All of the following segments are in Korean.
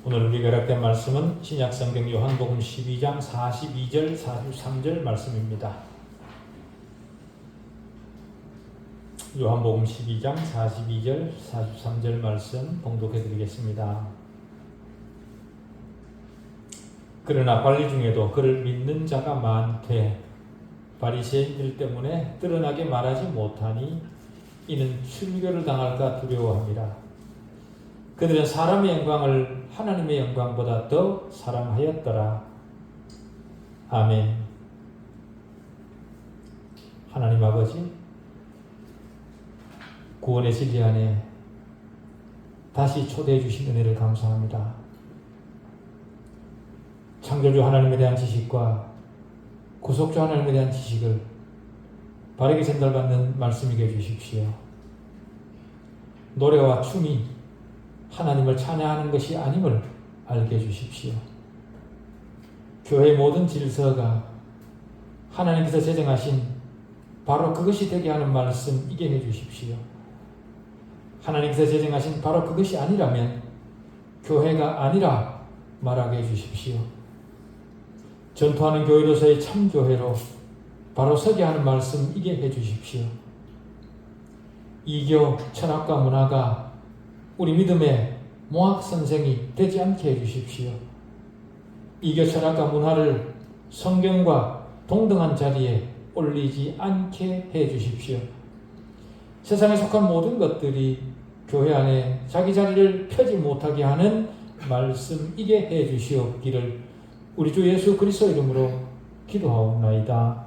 오늘 우리가 허락된 말씀은 신약성경 요한복음 12장 42절 43절 말씀입니다. 요한복음 12장 42절 43절 말씀 봉독해 드리겠습니다. 그러나 관리 중에도 그를 믿는 자가 많되 바리새인들 때문에 드러나게 말하지 못하니 이는 출교를 당할까 두려워함이라. 그들은 사람의 영광을 하나님의 영광보다 더 사랑하였더라. 아멘. 하나님 아버지, 구원의 진리 안에 다시 초대해 주신 은혜를 감사합니다. 창조주 하나님에 대한 지식과 구속주 하나님에 대한 지식을 바르게 전달받는 말씀이게 해주십시오. 노래와 춤이 하나님을 찬양하는 것이 아님을 알게 해주십시오. 교회의 모든 질서가 하나님께서 제정하신 바로 그것이 되게 하는 말씀이게 해주십시오. 하나님께서 제정하신 바로 그것이 아니라면 교회가 아니라 말하게 해주십시오. 전투하는 교회로서의 참교회로 바로 서게 하는 말씀이게 해주십시오. 이교 철학과 문화가 우리 믿음의 모학선생이 되지 않게 해주십시오. 이교 철학과 문화를 성경과 동등한 자리에 올리지 않게 해주십시오. 세상에 속한 모든 것들이 교회 안에 자기 자리를 펴지 못하게 하는 말씀이게 해주시옵기를 우리 주 예수 그리스도 이름으로 기도하옵나이다.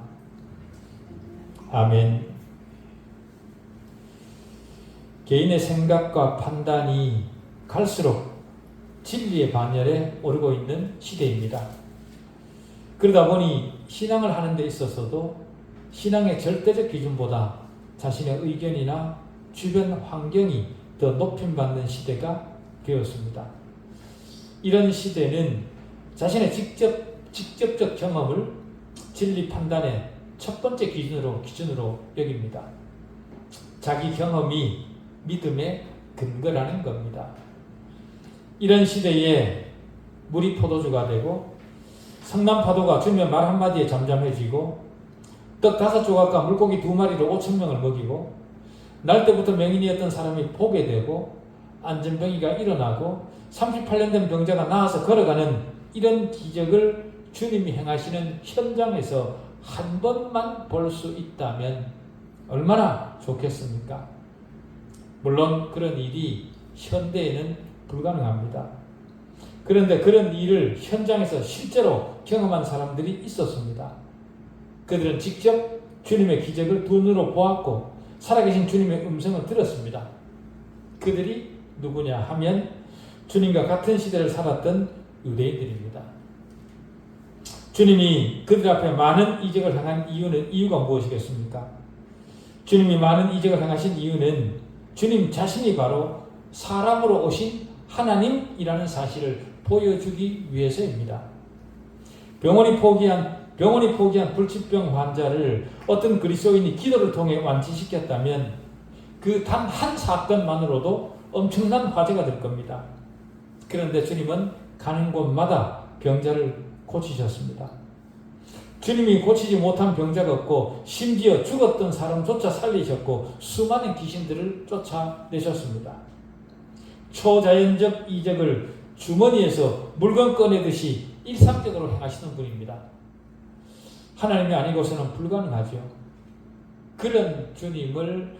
아멘. 개인의 생각과 판단이 갈수록 진리의 반열에 오르고 있는 시대입니다. 그러다 보니 신앙을 하는 데 있어서도 신앙의 절대적 기준보다 자신의 의견이나 주변 환경이 더 높임받는 시대가 되었습니다. 이런 시대는 자신의 직접적 경험을 진리 판단의 첫 번째 기준으로 여깁니다. 자기 경험이 믿음의 근거라는 겁니다. 이런 시대에 물이 포도주가 되고 성남파도가 주님의 말 한마디에 잠잠해지고 떡 5조각과 물고기 2마리로 5,000명을 먹이고 날 때부터 맹인이었던 사람이 보게 되고 안전병이가 일어나고 38년 된 병자가 나아서 걸어가는 이런 기적을 주님이 행하시는 현장에서 한 번만 볼 수 있다면 얼마나 좋겠습니까? 물론 그런 일이 현대에는 불가능합니다. 그런데 그런 일을 현장에서 실제로 경험한 사람들이 있었습니다. 그들은 직접 주님의 기적을 두 눈으로 보았고 살아계신 주님의 음성을 들었습니다. 그들이 누구냐 하면 주님과 같은 시대를 살았던 유대인들입니다. 주님이 그들 앞에 많은 이적을 행한 이유가 무엇이겠습니까? 주님이 많은 이적을 행하신 이유는 주님 자신이 바로 사람으로 오신 하나님이라는 사실을 보여주기 위해서입니다. 병원이 포기한 불치병 환자를 어떤 그리스도인이 기도를 통해 완치시켰다면 그 단 한 사건만으로도 엄청난 화제가 될 겁니다. 그런데 주님은 가는 곳마다 병자를 고치셨습니다. 주님이 고치지 못한 병자가 없고 심지어 죽었던 사람조차 살리셨고 수많은 귀신들을 쫓아내셨습니다. 초자연적 이적을 주머니에서 물건 꺼내듯이 일상적으로 행하시는 분입니다. 하나님이 아니고서는 불가능하죠. 그런 주님을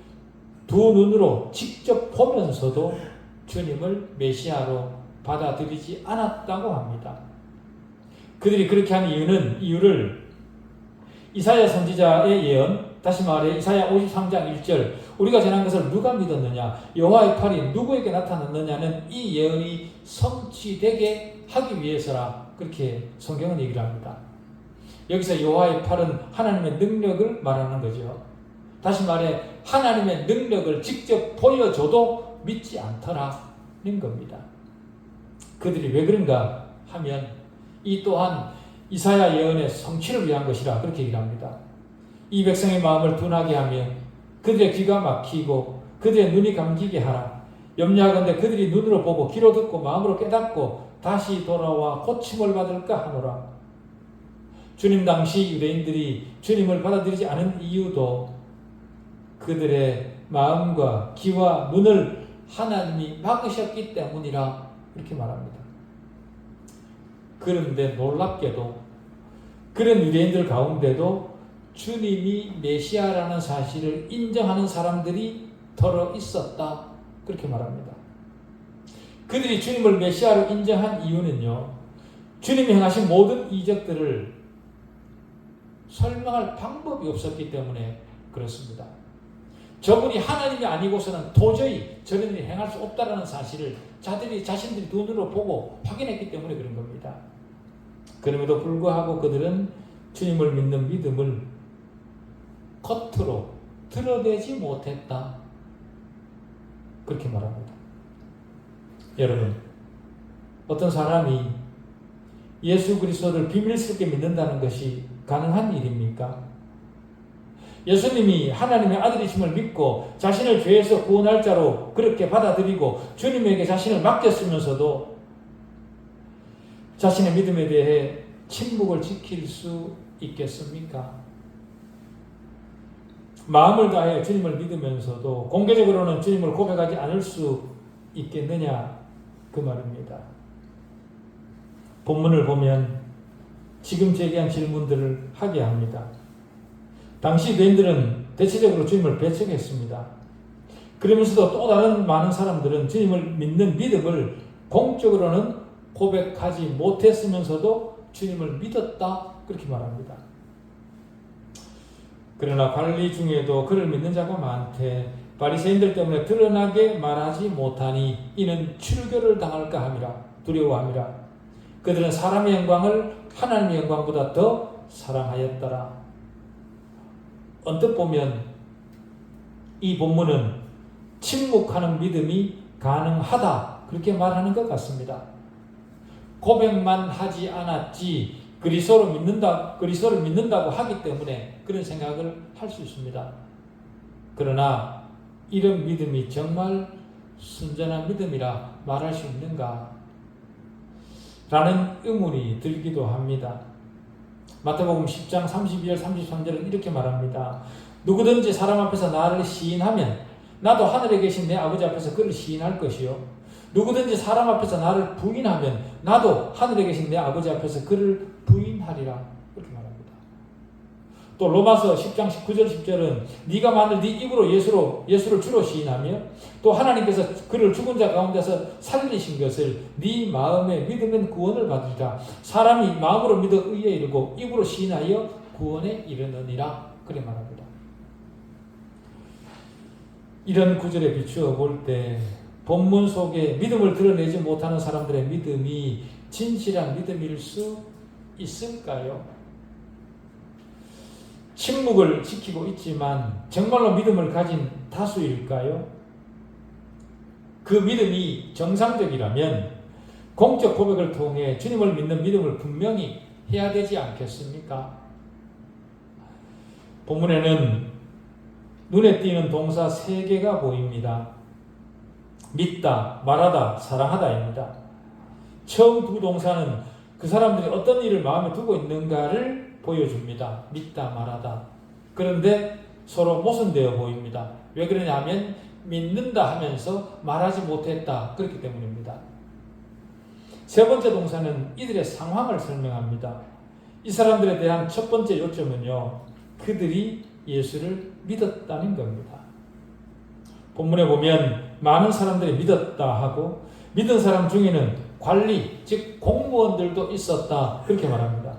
두 눈으로 직접 보면서도 주님을 메시아로 받아들이지 않았다고 합니다. 그들이 그렇게 한 이유를 이사야 선지자의 예언, 다시 말해 이사야 53장 1절 우리가 전한 것을 누가 믿었느냐, 여호와의 팔이 누구에게 나타났느냐는 이 예언이 성취되게 하기 위해서라, 그렇게 성경은 얘기를 합니다. 여기서 여호와의 팔은 하나님의 능력을 말하는 거죠. 다시 말해 하나님의 능력을 직접 보여줘도 믿지 않더라는 겁니다. 그들이 왜 그런가 하면 이 또한 이사야 예언의 성취를 위한 것이라 그렇게 얘기를 합니다. 이 백성의 마음을 둔하게 하며 그들의 귀가 막히고 그들의 눈이 감기게 하라. 염려하건대 그들이 눈으로 보고 귀로 듣고 마음으로 깨닫고 다시 돌아와 고침을 받을까 하노라. 주님 당시 유대인들이 주님을 받아들이지 않은 이유도 그들의 마음과 귀와 눈을 하나님이 막으셨기 때문이라 이렇게 말합니다. 그런데 놀랍게도 그런 유대인들 가운데도 주님이 메시아라는 사실을 인정하는 사람들이 더러 있었다 그렇게 말합니다. 그들이 주님을 메시아로 인정한 이유는요, 주님이 행하신 모든 이적들을 설명할 방법이 없었기 때문에 그렇습니다. 저분이 하나님이 아니고서는 도저히 저런 일이 행할 수 없다는 사실을 자신들이 눈으로 보고 확인했기 때문에 그런 겁니다. 그럼에도 불구하고 그들은 주님을 믿는 믿음을 겉으로 드러내지 못했다 그렇게 말합니다. 여러분, 어떤 사람이 예수 그리스도를 비밀스럽게 믿는다는 것이 가능한 일입니까? 예수님이 하나님의 아들이심을 믿고 자신을 죄에서 구원할 자로 그렇게 받아들이고 주님에게 자신을 맡겼으면서도 자신의 믿음에 대해 침묵을 지킬 수 있겠습니까? 마음을 다해 주님을 믿으면서도 공개적으로는 주님을 고백하지 않을 수 있겠느냐 그 말입니다. 본문을 보면 지금 제기한 질문들을 하게 합니다. 당시 유대인들은 대체적으로 주님을 배척했습니다. 그러면서도 또 다른 많은 사람들은 주님을 믿는 믿음을 공적으로는 고백하지 못했으면서도 주님을 믿었다 그렇게 말합니다. 그러나 관리 중에도 그를 믿는 자가 많되 바리새인들 때문에 드러나게 말하지 못하니 이는 출교를 당할까 함이라 두려워함이라. 그들은 사람의 영광을 하나님의 영광보다 더 사랑하였더라. 언뜻 보면 이 본문은 침묵하는 믿음이 가능하다 그렇게 말하는 것 같습니다. 고백만 하지 않았지 그리스도를 믿는다고 하기 때문에 그런 생각을 할 수 있습니다. 그러나 이런 믿음이 정말 순전한 믿음이라 말할 수 있는가? 라는 의문이 들기도 합니다. 마태복음 10장 32절 33절은 이렇게 말합니다. 누구든지 사람 앞에서 나를 시인하면 나도 하늘에 계신 내 아버지 앞에서 그를 시인할 것이요 누구든지 사람 앞에서 나를 부인하면 나도 하늘에 계신 내 아버지 앞에서 그를 부인하리라 이렇게 말합니다. 또 로마서 10장 19절 10절은 네가 만일 네 입으로 예수를 주로 시인하며 또 하나님께서 그를 죽은 자 가운데서 살리신 것을 네 마음에 믿으면 구원을 받으리라. 사람이 마음으로 믿어 의에 이르고 입으로 시인하여 구원에 이르느니라 그래 말합니다. 이런 구절에 비추어 볼 때 본문 속에 믿음을 드러내지 못하는 사람들의 믿음이 진실한 믿음일 수 있을까요? 침묵을 지키고 있지만 정말로 믿음을 가진 다수일까요? 그 믿음이 정상적이라면 공적 고백을 통해 주님을 믿는 믿음을 분명히 해야 되지 않겠습니까? 본문에는 눈에 띄는 동사 3개가 보입니다. 믿다, 말하다, 사랑하다입니다. 처음 두 동사는 그 사람들이 어떤 일을 마음에 두고 있는가를 보여줍니다. 믿다, 말하다. 그런데 서로 모순되어 보입니다. 왜 그러냐 하면 믿는다 하면서 말하지 못했다. 그렇기 때문입니다. 세 번째 동사는 이들의 상황을 설명합니다. 이 사람들에 대한 첫 번째 요점은요, 그들이 예수를 믿었다는 겁니다. 본문에 보면 많은 사람들이 믿었다 하고 믿은 사람 중에는 관리, 즉 공무원들도 있었다 그렇게 말합니다.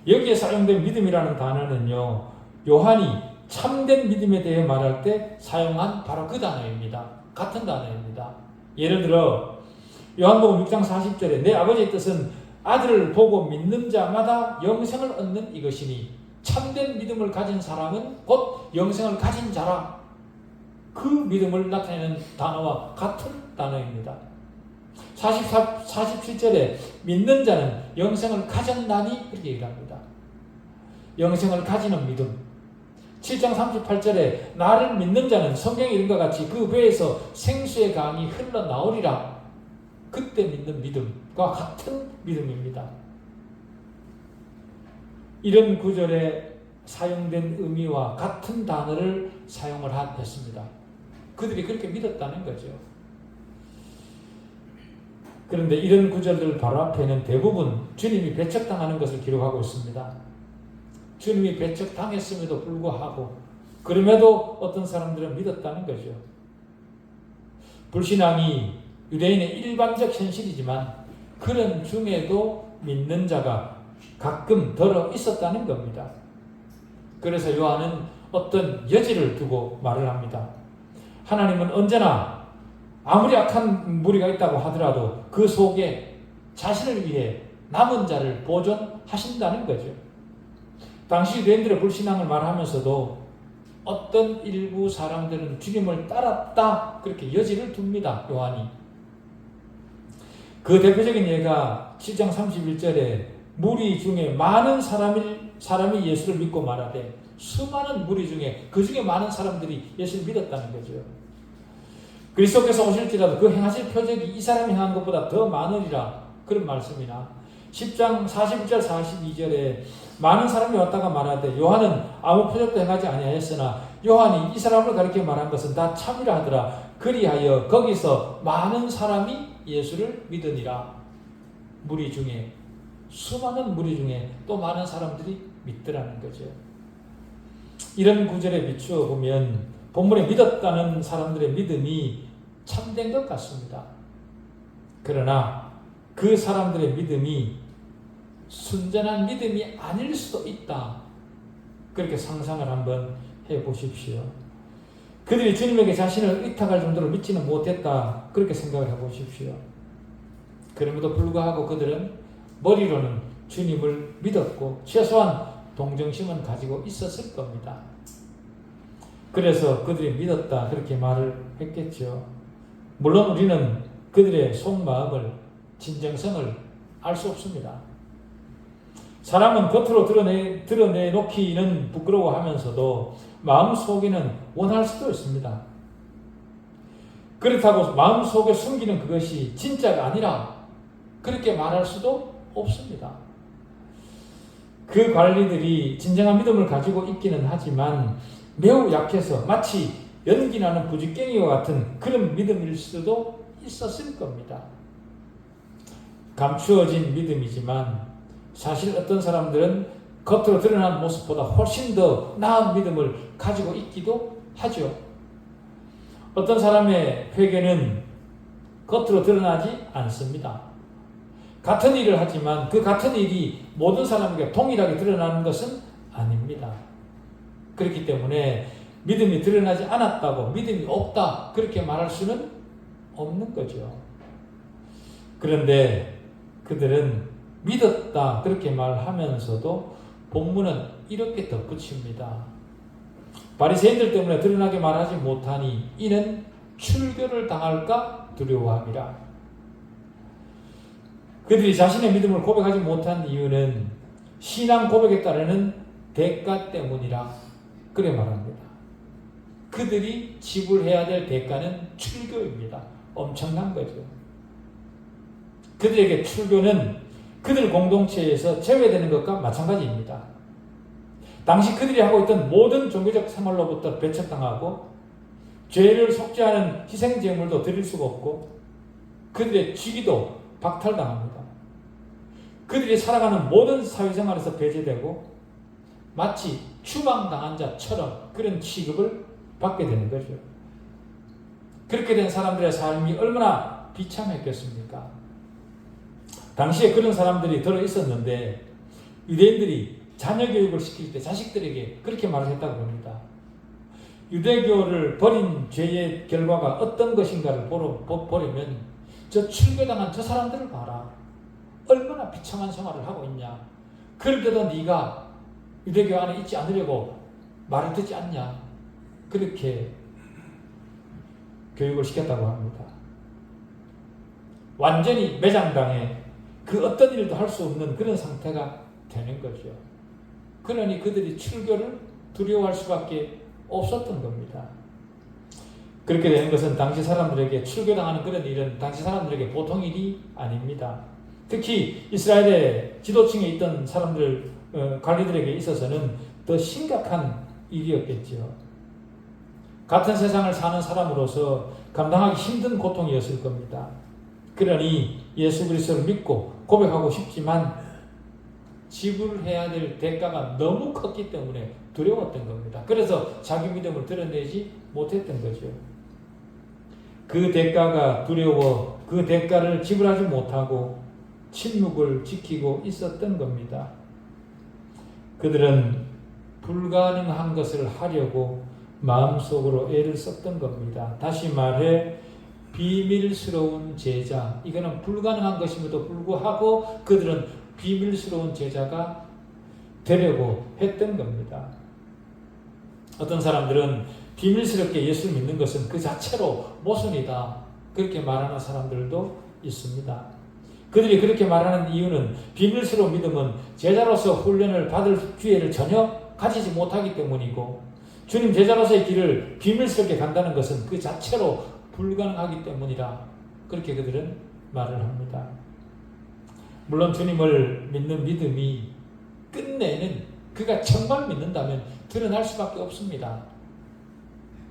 여기에 사용된 믿음이라는 단어는요, 요한이 참된 믿음에 대해 말할 때 사용한 바로 그 단어입니다. 같은 단어입니다. 예를 들어 요한복음 6장 40절에 내 아버지의 뜻은 아들을 보고 믿는 자마다 영생을 얻는 이것이니 참된 믿음을 가진 사람은 곧 영생을 가진 자라. 그 믿음을 나타내는 단어와 같은 단어입니다. 47절에 믿는 자는 영생을 가졌나니 이렇게 얘기합니다. 영생을 가지는 믿음. 7장 38절에 나를 믿는 자는 성경에 이른것 같이 그 배에서 생수의 강이 흘러나오리라. 그때 믿는 믿음과 같은 믿음입니다. 이런 구절에 사용된 의미와 같은 단어를 사용을 했습니다. 그들이 그렇게 믿었다는 거죠. 그런데 이런 구절들 바로 앞에는 대부분 주님이 배척당하는 것을 기록하고 있습니다. 주님이 배척당했음에도 불구하고 그럼에도 어떤 사람들은 믿었다는 거죠. 불신앙이 유대인의 일반적 현실이지만 그런 중에도 믿는 자가 가끔 들어 있었다는 겁니다. 그래서 요한은 어떤 여지를 두고 말을 합니다. 하나님은 언제나 아무리 악한 무리가 있다고 하더라도 그 속에 자신을 위해 남은 자를 보존하신다는 거죠. 당시 유대인들의 불신앙을 말하면서도 어떤 일부 사람들은 주님을 따랐다 그렇게 여지를 둡니다. 요한이. 그 대표적인 예가 7장 31절에 무리 중에 많은 사람이 예수를 믿고 말하되 수많은 무리 중에 그 중에 많은 사람들이 예수를 믿었다는 거죠. 그리스도께서 오실지라도 그 행하실 표적이 이 사람이 행한 것보다 더 많으리라 그런 말씀이나 10장 41절 42절에 많은 사람이 왔다가 말하되 요한은 아무 표적도 행하지 아니하였으나 요한이 이 사람을 가리켜 말한 것은 다 참이라 하더라. 그리하여 거기서 많은 사람이 예수를 믿으니라. 무리 중에 수많은 무리 중에 또 많은 사람들이 믿더라는 거죠. 이런 구절에 비추어 보면 본문에 믿었다는 사람들의 믿음이 참된 것 같습니다. 그러나 그 사람들의 믿음이 순전한 믿음이 아닐 수도 있다. 그렇게 상상을 한번 해보십시오. 그들이 주님에게 자신을 의탁할 정도로 믿지는 못했다. 그렇게 생각을 해보십시오. 그럼에도 불구하고 그들은 머리로는 주님을 믿었고 최소한 동정심은 가지고 있었을 겁니다. 그래서 그들이 믿었다 그렇게 말을 했겠죠. 물론 우리는 그들의 속마음을 진정성을 알 수 없습니다. 사람은 겉으로 드러내놓기는 부끄러워하면서도 마음속에는 원할 수도 있습니다. 그렇다고 마음속에 숨기는 그것이 진짜가 아니라 그렇게 말할 수도 없습니다. 그 관리들이 진정한 믿음을 가지고 있기는 하지만 매우 약해서 마치 연기나는 부지깽이와 같은 그런 믿음일 수도 있었을 겁니다. 감추어진 믿음이지만 사실 어떤 사람들은 겉으로 드러난 모습보다 훨씬 더 나은 믿음을 가지고 있기도 하죠. 어떤 사람의 회개는 겉으로 드러나지 않습니다. 같은 일을 하지만 그 같은 일이 모든 사람에게 동일하게 드러나는 것은 아닙니다. 그렇기 때문에 믿음이 드러나지 않았다고 믿음이 없다 그렇게 말할 수는 없는 거죠. 그런데 그들은 믿었다 그렇게 말하면서도 본문은 이렇게 덧붙입니다. 바리새인들 때문에 드러나게 말하지 못하니 이는 출교를 당할까 두려워함이라. 그들이 자신의 믿음을 고백하지 못한 이유는 신앙 고백에 따르는 대가 때문이라 그래 말합니다. 그들이 지불해야 될 대가는 출교입니다. 엄청난 거죠. 그들에게 출교는 그들 공동체에서 제외되는 것과 마찬가지입니다. 당시 그들이 하고 있던 모든 종교적 생활로부터 배척당하고 죄를 속죄하는 희생제물도 드릴 수가 없고 그들의 직위도 박탈당합니다. 그들이 살아가는 모든 사회생활에서 배제되고 마치 추방당한 자처럼 그런 취급을 받게 되는 거죠. 그렇게 된 사람들의 삶이 얼마나 비참했겠습니까? 당시에 그런 사람들이 들어있었는데 유대인들이 자녀 교육을 시킬 때 자식들에게 그렇게 말을 했다고 봅니다. 유대교를 버린 죄의 결과가 어떤 것인가를 보려면 저 출교당한 저 사람들을 봐라. 얼마나 비참한 생활을 하고 있냐. 그런데도 네가 유대교 안에 있지 않으려고 말을 듣지 않냐. 그렇게 교육을 시켰다고 합니다. 완전히 매장당해 그 어떤 일도 할 수 없는 그런 상태가 되는 거죠. 그러니 그들이 출교를 두려워할 수밖에 없었던 겁니다. 그렇게 되는 것은 당시 사람들에게 출교당하는 그런 일은 당시 사람들에게 보통 일이 아닙니다. 특히 이스라엘의 지도층에 있던 사람들, 관리들에게 있어서는 더 심각한 일이었겠죠. 같은 세상을 사는 사람으로서 감당하기 힘든 고통이었을 겁니다. 그러니 예수 그리스도를 믿고 고백하고 싶지만 지불해야 될 대가가 너무 컸기 때문에 두려웠던 겁니다. 그래서 자기 믿음을 드러내지 못했던 거죠. 그 대가가 두려워 그 대가를 지불하지 못하고 침묵을 지키고 있었던 겁니다. 그들은 불가능한 것을 하려고 마음속으로 애를 썼던 겁니다. 다시 말해 비밀스러운 제자, 이거는 불가능한 것임에도 불구하고 그들은 비밀스러운 제자가 되려고 했던 겁니다. 어떤 사람들은 비밀스럽게 예수를 믿는 것은 그 자체로 모순이다, 그렇게 말하는 사람들도 있습니다. 그들이 그렇게 말하는 이유는 비밀스러운 믿음은 제자로서 훈련을 받을 기회를 전혀 가지지 못하기 때문이고, 주님 제자로서의 길을 비밀스럽게 간다는 것은 그 자체로 불가능하기 때문이라, 그렇게 그들은 말을 합니다. 물론 주님을 믿는 믿음이 끝내는, 그가 정말 믿는다면 드러날 수밖에 없습니다.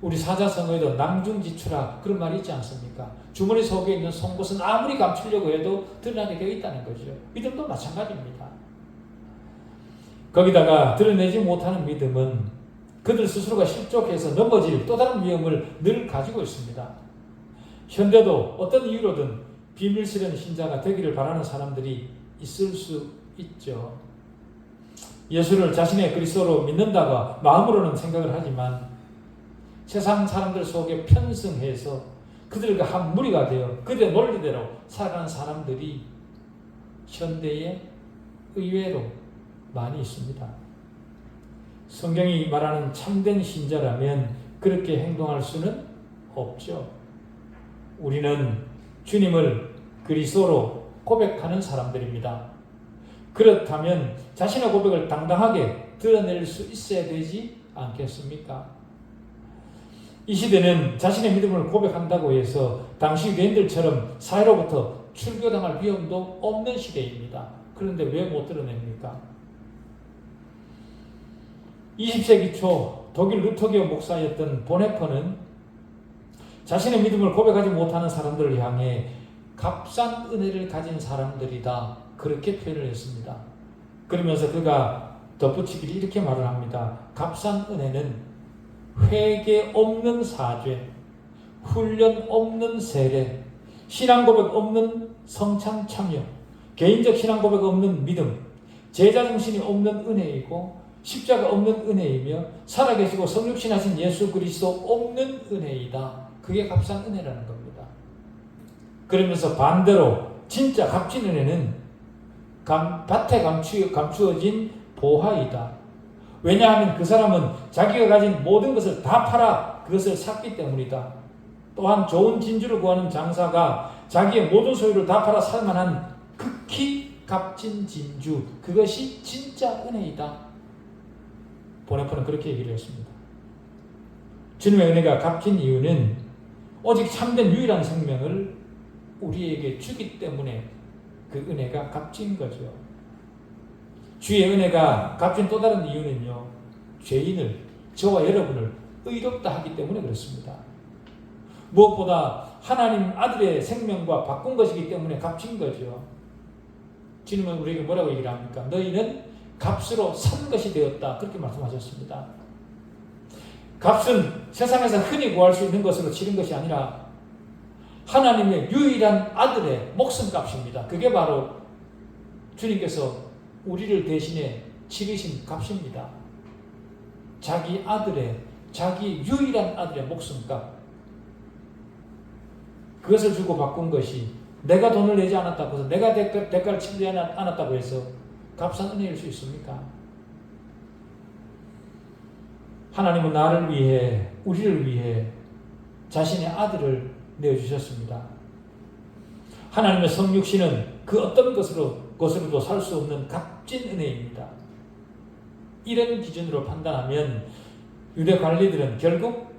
우리 사자성어에도 낭중지추라 그런 말이 있지 않습니까? 주머니 속에 있는 송곳은 아무리 감추려고 해도 드러나게 되어 있다는 거죠. 믿음도 마찬가지입니다. 거기다가 드러내지 못하는 믿음은 그들 스스로가 실족해서 넘어질 또 다른 위험을 늘 가지고 있습니다. 현대도 어떤 이유로든 비밀스러운 신자가 되기를 바라는 사람들이 있을 수 있죠. 예수를 자신의 그리스도로 믿는다고 마음으로는 생각을 하지만 세상 사람들 속에 편승해서 그들과 한 무리가 되어 그들의 논리대로 살아가는 사람들이 현대에 의외로 많이 있습니다. 성경이 말하는 참된 신자라면 그렇게 행동할 수는 없죠. 우리는 주님을 그리스도로 고백하는 사람들입니다. 그렇다면 자신의 고백을 당당하게 드러낼 수 있어야 되지 않겠습니까? 이 시대는 자신의 믿음을 고백한다고 해서 당시 유대인들처럼 사회로부터 출교당할 위험도 없는 시대입니다. 그런데 왜 못 드러냅니까? 20세기 초 독일 루터기어 목사였던 보네퍼는 자신의 믿음을 고백하지 못하는 사람들을 향해 값싼 은혜를 가진 사람들이다, 그렇게 표현을 했습니다. 그러면서 그가 덧붙이기를 이렇게 말을 합니다. 값싼 은혜는 회개 없는 사죄, 훈련 없는 세례, 신앙 고백 없는 성찬 참여, 개인적 신앙 고백 없는 믿음, 제자 정신이 없는 은혜이고 십자가 없는 은혜이며 살아계시고 성육신하신 예수 그리스도 없는 은혜이다. 그게 값싼 은혜라는 겁니다. 그러면서 반대로 진짜 값진 은혜는 밭에 감추어진 보화이다. 왜냐하면 그 사람은 자기가 가진 모든 것을 다 팔아 그것을 샀기 때문이다. 또한 좋은 진주를 구하는 장사가 자기의 모든 소유를 다 팔아 살 만한 극히 값진 진주, 그것이 진짜 은혜이다. 보네퍼는 그렇게 얘기를 했습니다. 주님의 은혜가 값진 이유는 오직 참된 유일한 생명을 우리에게 주기 때문에 그 은혜가 값진 거죠. 주의 은혜가 값진 또 다른 이유는요, 죄인을, 저와 여러분을 의롭다 하기 때문에 그렇습니다. 무엇보다 하나님 아들의 생명과 바꾼 것이기 때문에 값진 거죠. 주님은 우리에게 뭐라고 얘기를 합니까? 너희는 값으로 산 것이 되었다, 그렇게 말씀하셨습니다. 값은 세상에서 흔히 구할 수 있는 것으로 치른 것이 아니라 하나님의 유일한 아들의 목숨값입니다. 그게 바로 주님께서 우리를 대신에 치르신 값입니다. 자기 유일한 아들의 목숨값, 그것을 주고 바꾼 것이 내가 돈을 내지 않았다고 해서, 내가 대가를 치르지 않았다고 해서 값싼 은혜일 수 있습니까? 하나님은 나를 위해, 우리를 위해 자신의 아들을 내어주셨습니다. 하나님의 성육신은 그 어떤 것으로도 살 수 없는 값진 은혜입니다. 이런 기준으로 판단하면 유대 관리들은 결국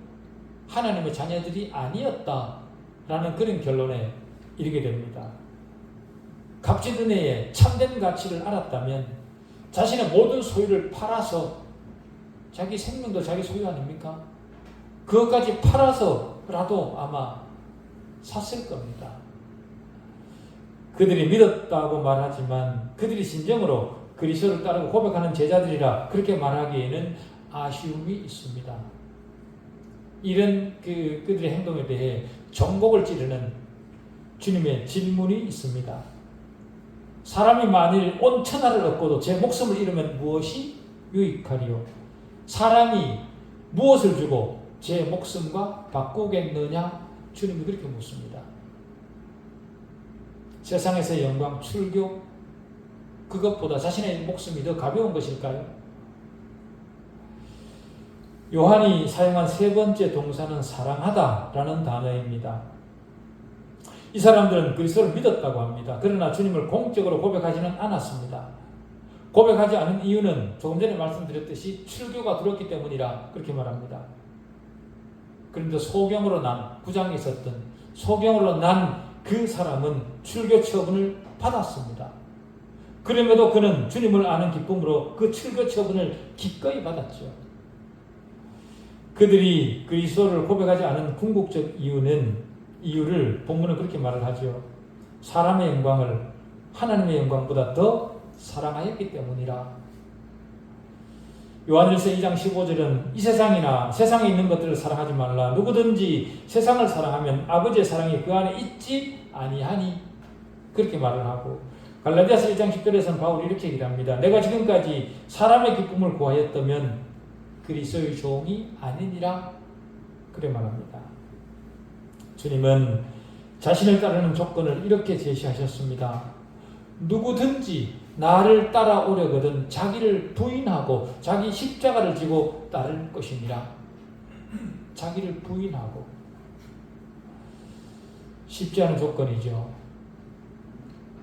하나님의 자녀들이 아니었다라는 그런 결론에 이르게 됩니다. 갑지드네의 참된 가치를 알았다면 자신의 모든 소유를 팔아서, 자기 생명도 자기 소유 아닙니까? 그것까지 팔아서라도 아마 샀을 겁니다. 그들이 믿었다고 말하지만 그들이 진정으로 그리스도를 따르고 고백하는 제자들이라 그렇게 말하기에는 아쉬움이 있습니다. 이런 그들의 행동에 대해 정곡을 찌르는 주님의 질문이 있습니다. 사람이 만일 온 천하를 얻고도 제 목숨을 잃으면 무엇이 유익하리요? 사람이 무엇을 주고 제 목숨과 바꾸겠느냐? 주님이 그렇게 묻습니다. 세상에서의 영광, 출교, 그것보다 자신의 목숨이 더 가벼운 것일까요? 요한이 사용한 세 번째 동사는 사랑하다라는 단어입니다. 이 사람들은 그리스도를 믿었다고 합니다. 그러나 주님을 공적으로 고백하지는 않았습니다. 고백하지 않은 이유는 조금 전에 말씀드렸듯이 출교가 들었기 때문이라 그렇게 말합니다. 그런데 소경으로 난, 9장에 있었던 소경으로 난 그 사람은 출교 처분을 받았습니다. 그럼에도 그는 주님을 아는 기쁨으로 그 출교 처분을 기꺼이 받았죠. 그들이 그리스도를 고백하지 않은 궁극적 이유를 본문은 그렇게 말을 하죠. 사람의 영광을 하나님의 영광보다 더 사랑하였기 때문이라. 요한일서 2장 15절은 이 세상이나 세상에 있는 것들을 사랑하지 말라. 누구든지 세상을 사랑하면 아버지의 사랑이 그 안에 있지 아니하니. 그렇게 말을 하고, 갈라디아서 1장 10절에서는 바울이 이렇게 얘기를 합니다. 내가 지금까지 사람의 기쁨을 구하였다면 그리스도의 종이 아니니라. 그래 말합니다. 주님은 자신을 따르는 조건을 이렇게 제시하셨습니다. 누구든지 나를 따라오려거든 자기를 부인하고 자기 십자가를 지고 따를 것이니라. 자기를 부인하고. 쉽지 않은 조건이죠.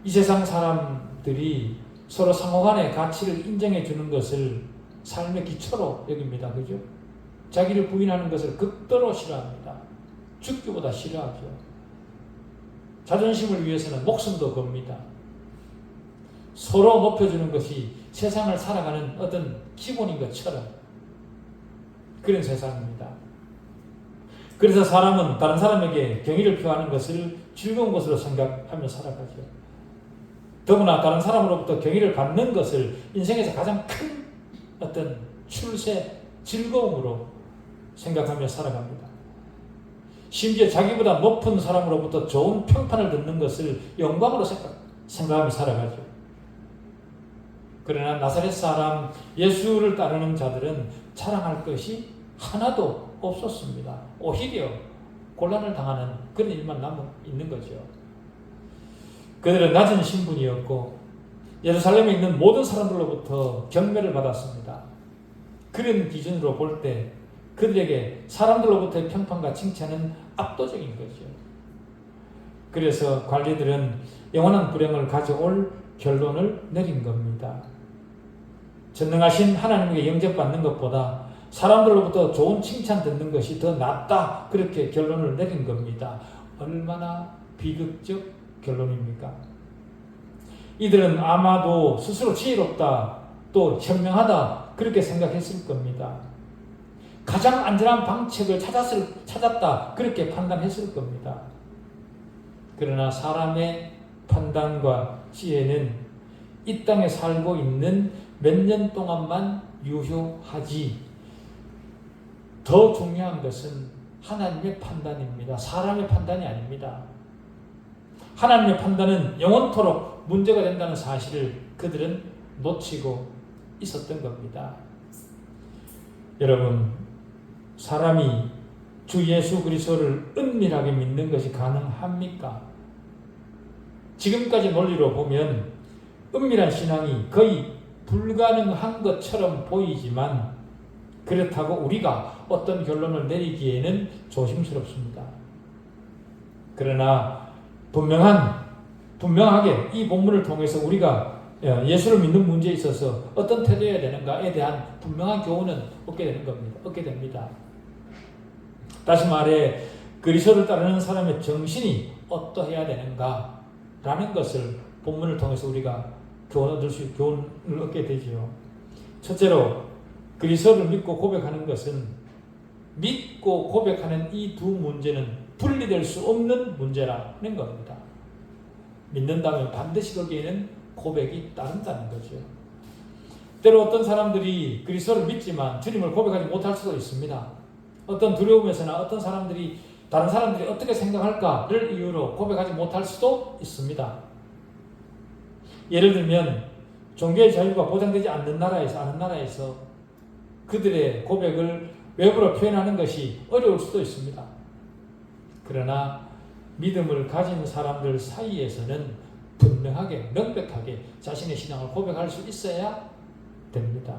이 세상 사람들이 서로 상호간의 가치를 인정해 주는 것을 삶의 기초로 여깁니다. 그죠? 자기를 부인하는 것을 극도로 싫어합니다. 죽기보다 싫어하죠. 자존심을 위해서는 목숨도 겁니다. 서로 높여주는 것이 세상을 살아가는 어떤 기본인 것처럼 그런 세상입니다. 그래서 사람은 다른 사람에게 경의를 표하는 것을 즐거운 것으로 생각하며 살아가죠. 더구나 다른 사람으로부터 경의를 받는 것을 인생에서 가장 큰 어떤 출세, 즐거움으로 생각하며 살아갑니다. 심지어 자기보다 높은 사람으로부터 좋은 평판을 듣는 것을 영광으로 생각하며 살아가죠. 그러나 나사렛 사람 예수를 따르는 자들은 자랑할 것이 하나도 없었습니다. 오히려 곤란을 당하는 그런 일만 남아 있는 거죠. 그들은 낮은 신분이었고 예루살렘에 있는 모든 사람들로부터 경멸을 받았습니다. 그런 기준으로 볼 때 그들에게 사람들로부터의 평판과 칭찬은 압도적인 거죠. 그래서 관리들은 영원한 불행을 가져올 결론을 내린 겁니다. 전능하신 하나님에게 영접받는 것보다 사람들로부터 좋은 칭찬 듣는 것이 더 낫다. 그렇게 결론을 내린 겁니다. 얼마나 비극적 결론입니까? 이들은 아마도 스스로 지혜롭다, 또 현명하다 그렇게 생각했을 겁니다. 가장 안전한 방책을 찾았다 그렇게 판단했을 겁니다. 그러나 사람의 판단과 지혜는 이 땅에 살고 있는 몇 년 동안만 유효하지, 더 중요한 것은 하나님의 판단입니다. 사람의 판단이 아닙니다. 하나님의 판단은 영원토록 문제가 된다는 사실을 그들은 놓치고 있었던 겁니다. 여러분, 사람이 주 예수 그리스도를 은밀하게 믿는 것이 가능합니까? 지금까지 논리로 보면 은밀한 신앙이 거의 불가능한 것처럼 보이지만 그렇다고 우리가 어떤 결론을 내리기에는 조심스럽습니다. 그러나 분명하게 이 본문을 통해서 우리가 예수를 믿는 문제에 있어서 어떤 태도여야 되는가에 대한 분명한 교훈은 얻게 됩니다. 다시 말해 그리스도를 따르는 사람의 정신이 어떠해야 되는가라는 것을 본문을 통해서 우리가 교훈을 얻게 되지요. 첫째로 그리스도를 믿고 고백하는 것은 믿고 고백하는 이 두 문제는 분리될 수 없는 문제라는 겁니다. 믿는다면 반드시 거기에는 고백이 따른다는 거죠. 때로 어떤 사람들이 그리스도를 믿지만 주님을 고백하지 못할 수도 있습니다. 어떤 두려움에서나 어떤 사람들이 다른 사람들이 어떻게 생각할까를 이유로 고백하지 못할 수도 있습니다. 예를 들면 종교의 자유가 보장되지 않는 나라에서 그들의 고백을 외부로 표현하는 것이 어려울 수도 있습니다. 그러나 믿음을 가진 사람들 사이에서는 분명하게 명백하게 자신의 신앙을 고백할 수 있어야 됩니다.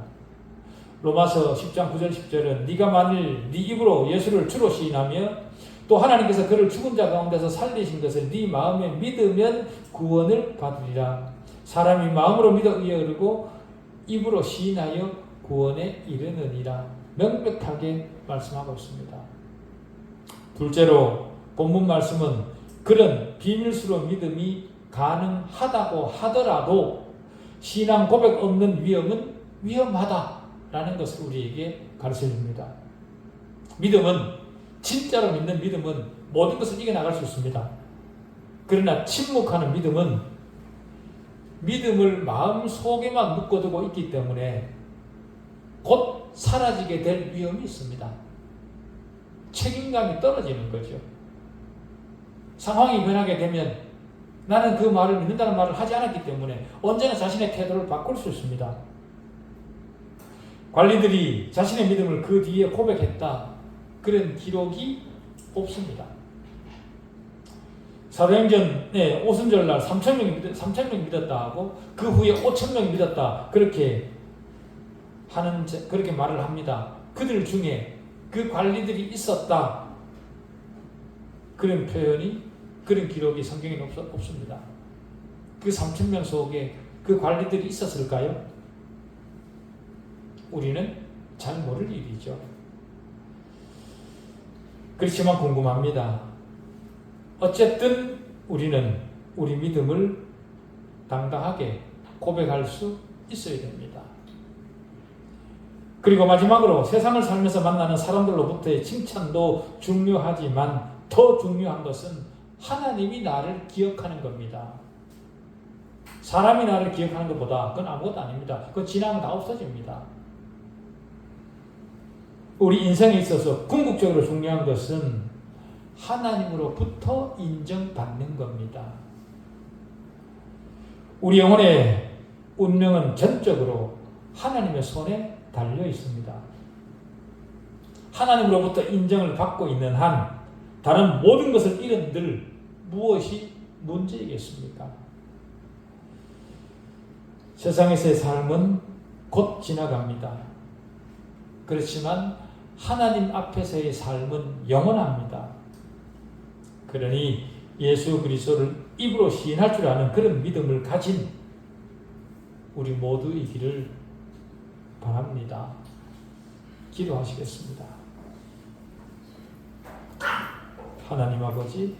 로마서 10장 9절 10절은 네가 만일 네 입으로 예수를 주로 시인하며 또 하나님께서 그를 죽은 자 가운데서 살리신 것을 네 마음에 믿으면 구원을 받으리라. 사람이 마음으로 믿어 의에 이르고 입으로 시인하여 구원에 이르느니라. 명백하게 말씀하고 있습니다. 둘째로 본문 말씀은 그런 비밀스러운 믿음이 가능하다고 하더라도 신앙 고백 없는 위험은 위험하다라는 것을 우리에게 가르쳐줍니다. 진짜로 믿는 믿음은 모든 것을 이겨나갈 수 있습니다. 그러나 침묵하는 믿음은 믿음을 마음속에만 묶어두고 있기 때문에 곧 사라지게 될 위험이 있습니다. 책임감이 떨어지는 거죠. 상황이 변하게 되면 나는 그 말을 믿는다는 말을 하지 않았기 때문에 언제나 자신의 태도를 바꿀 수 있습니다. 관리들이 자신의 믿음을 그 뒤에 고백했다. 그런 기록이 없습니다. 사도행전에 오순절날 3,000명이 믿었다 하고 그 후에 5,000명이 믿었다. 그렇게 말을 합니다. 그들 중에 그 관리들이 있었다. 그런 기록이 성경에는 없습니다. 그 3,000명 속에 그 관리들이 있었을까요? 우리는 잘 모를 일이죠. 그렇지만 궁금합니다. 어쨌든 우리는 우리 믿음을 당당하게 고백할 수 있어야 됩니다. 그리고 마지막으로 세상을 살면서 만나는 사람들로부터의 칭찬도 중요하지만 더 중요한 것은 하나님이 나를 기억하는 겁니다. 사람이 나를 기억하는 것보다 그건 아무것도 아닙니다. 그건 지나면 다 없어집니다. 우리 인생에 있어서 궁극적으로 중요한 것은 하나님으로부터 인정받는 겁니다. 우리 영혼의 운명은 전적으로 하나님의 손에 달려 있습니다. 하나님으로부터 인정을 받고 있는 한 다른 모든 것을 잃은들 무엇이 문제이겠습니까? 세상에서의 삶은 곧 지나갑니다. 그렇지만 하나님 앞에서의 삶은 영원합니다. 그러니 예수 그리스도를 입으로 시인할 줄 아는 그런 믿음을 가진 우리 모두이기를 바랍니다. 기도하시겠습니다. 하나님 아버지,